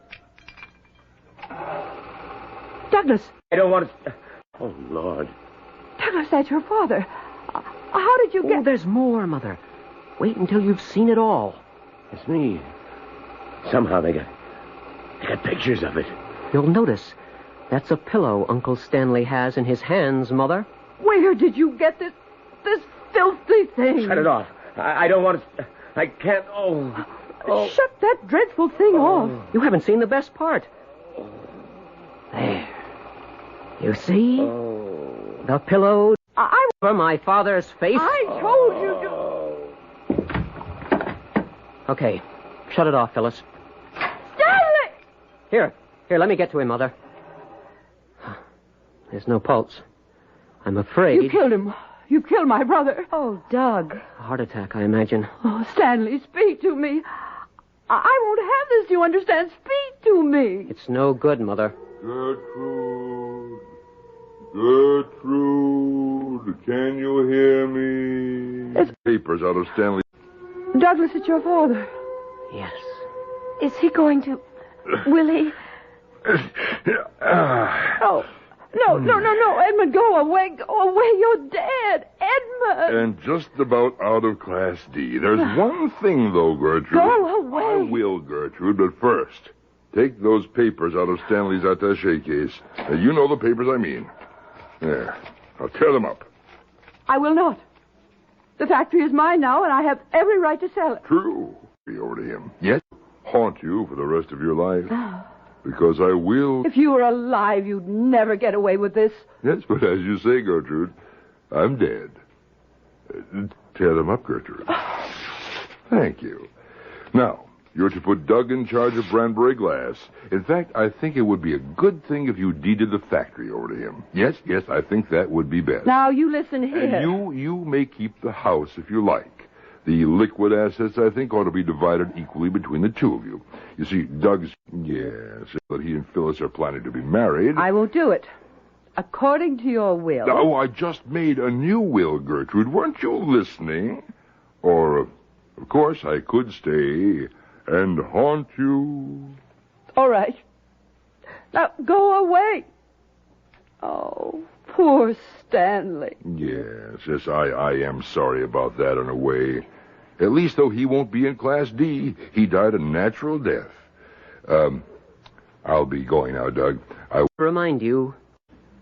Speaker 4: Douglas!
Speaker 7: I don't want to... Oh, Lord.
Speaker 4: Douglas, that's your father. How did you get...
Speaker 5: Oh, there's more, Mother. Wait until you've seen it all.
Speaker 7: It's me. Somehow they got pictures of it.
Speaker 5: You'll notice that's a pillow Uncle Stanley has in his hands, Mother.
Speaker 4: Where did you get this filthy thing?
Speaker 7: Shut it off. I don't want to... I can't... Oh.
Speaker 4: Shut that dreadful thing off.
Speaker 5: You haven't seen the best part. There. You see? The pillow over my father's face.
Speaker 4: I told you to...
Speaker 5: Okay. Shut it off, Phyllis.
Speaker 4: Stanley!
Speaker 5: Here, let me get to him, Mother. There's no pulse. I'm afraid...
Speaker 4: You killed him. You killed my brother.
Speaker 6: Oh, Doug.
Speaker 5: A heart attack, I imagine.
Speaker 4: Oh, Stanley, speak to me. I won't have this, you understand? Speak to me.
Speaker 5: It's no good, Mother.
Speaker 8: Gertrude, can you hear me?
Speaker 4: It's...
Speaker 8: Papers out of Stanley.
Speaker 4: Douglas, it's your father.
Speaker 5: Yes.
Speaker 6: Is he going to... Will he...
Speaker 4: Oh, no, Edmund, go away, you're dead, Edmund.
Speaker 8: And just about out of Class D. There's one thing, though, Gertrude.
Speaker 4: Go away.
Speaker 8: I will, Gertrude, but first, take those papers out of Stanley's attaché case. You know the papers I mean. There. I'll tear them up.
Speaker 4: I will not. The factory is mine now, and I have every right to sell it.
Speaker 8: True. Be over to him. Yes. Haunt you for the rest of your life. Because I will...
Speaker 4: If you were alive, you'd never get away with this.
Speaker 8: Yes, but as you say, Gertrude, I'm dead. Tear them up, Gertrude. Thank you. Now, you're to put Doug in charge of Branbury Glass. In fact, I think it would be a good thing if you deeded the factory over to him. Yes, I think that would be best.
Speaker 4: Now, you listen here.
Speaker 8: And you may keep the house if you like. The liquid assets, I think, ought to be divided equally between the two of you. You see, Doug's... Yes, but he and Phyllis are planning to be married.
Speaker 4: I won't do it. According to your will...
Speaker 8: Oh, I just made a new will, Gertrude. Weren't you listening? Or, of course, I could stay and haunt you.
Speaker 4: All right. Now, go away. Oh, poor Stanley.
Speaker 8: Yes, I am sorry about that in a way. At least, though, he won't be in Class D. He died a natural death. I'll be going now, Doug. I
Speaker 5: Remind you...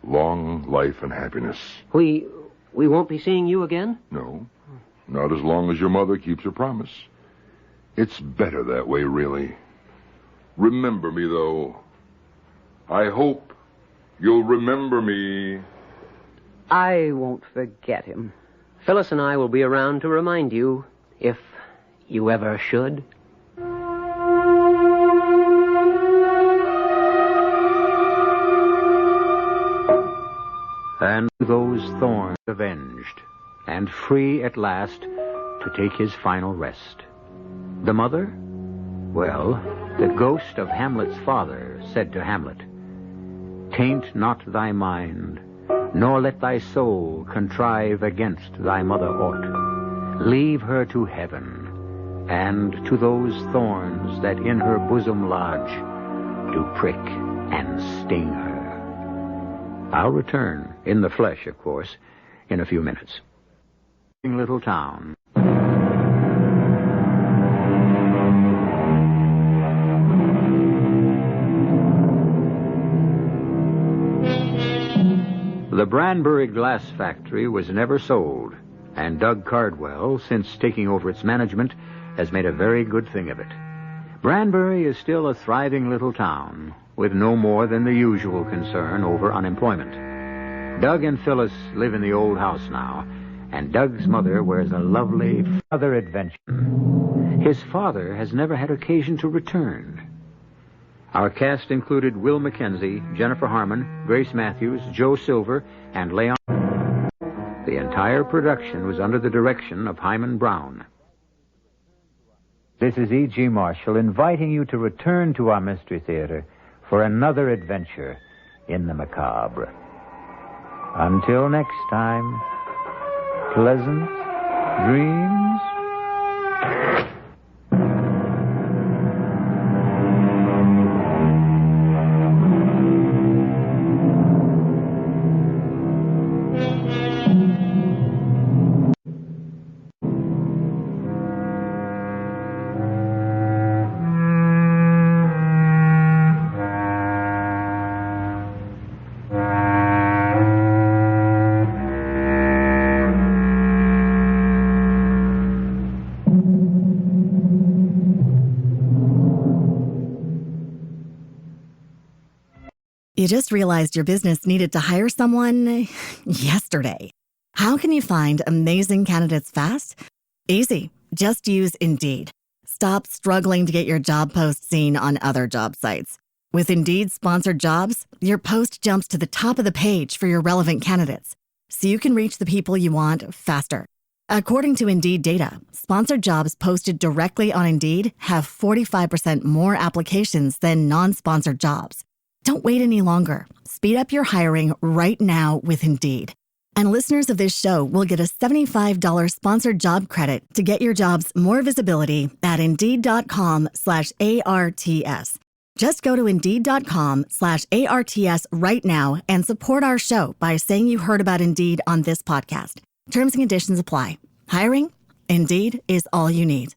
Speaker 8: Long life and happiness.
Speaker 5: We won't be seeing you again?
Speaker 8: No, not as long as your mother keeps her promise. It's better that way, really. Remember me, though. I hope you'll remember me.
Speaker 4: I won't forget him.
Speaker 5: Phyllis and I will be around to remind you, if you ever should.
Speaker 3: And those thorns avenged, and free at last to take his final rest. The mother? Well, the ghost of Hamlet's father said to Hamlet, "Taint not thy mind, nor let thy soul contrive against thy mother aught. Leave her to heaven, and to those thorns that in her bosom lodge do prick and sting her." I'll return, in the flesh, of course, in a few minutes. Little town. The Branbury Glass Factory was never sold, and Doug Cardwell, since taking over its management, has made a very good thing of it. Branbury is still a thriving little town, with no more than the usual concern over unemployment. Doug and Phyllis live in the old house now, and Doug's mother wears a lovely feather adventure. His father has never had occasion to return. Our cast included Will McKenzie, Jennifer Harmon, Grace Matthews, Joe Silver, and Leon. The entire production was under the direction of Hyman Brown.
Speaker 10: This is E.G. Marshall inviting you to return to our Mystery Theater for another adventure in the macabre. Until next time, pleasant dreams.
Speaker 1: You just realized your business needed to hire someone yesterday. How can you find amazing candidates fast? Easy. Just use Indeed. Stop struggling to get your job post seen on other job sites. With Indeed sponsored jobs, your post jumps to the top of the page for your relevant candidates, so you can reach the people you want faster. According to Indeed data, sponsored jobs posted directly on Indeed have 45% more applications than non-sponsored jobs. Don't wait any longer. Speed up your hiring right now with Indeed. And listeners of this show will get a $75 sponsored job credit to get your jobs more visibility at Indeed.com/ARTS. Just go to Indeed.com/ARTS right now and support our show by saying you heard about Indeed on this podcast. Terms and conditions apply. Hiring? Indeed is all you need.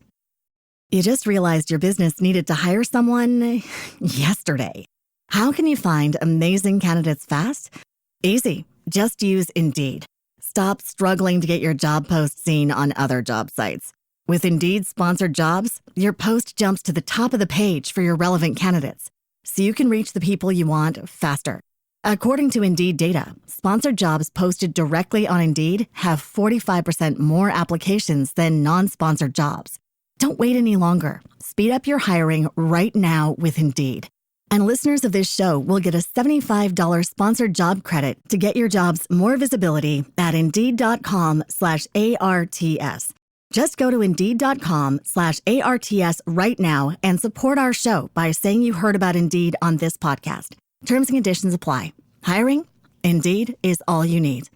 Speaker 1: You just realized your business needed to hire someone yesterday. How can you find amazing candidates fast? Easy. Just use Indeed. Stop struggling to get your job post seen on other job sites. With Indeed sponsored jobs, your post jumps to the top of the page for your relevant candidates, so you can reach the people you want faster. According to Indeed data, sponsored jobs posted directly on Indeed have 45% more applications than non-sponsored jobs. Don't wait any longer. Speed up your hiring right now with Indeed. And listeners of this show will get a $75 sponsored job credit to get your jobs more visibility at Indeed.com/ARTS. Just go to Indeed.com/ARTS right now and support our show by saying you heard about Indeed on this podcast. Terms and conditions apply. Hiring? Indeed is all you need.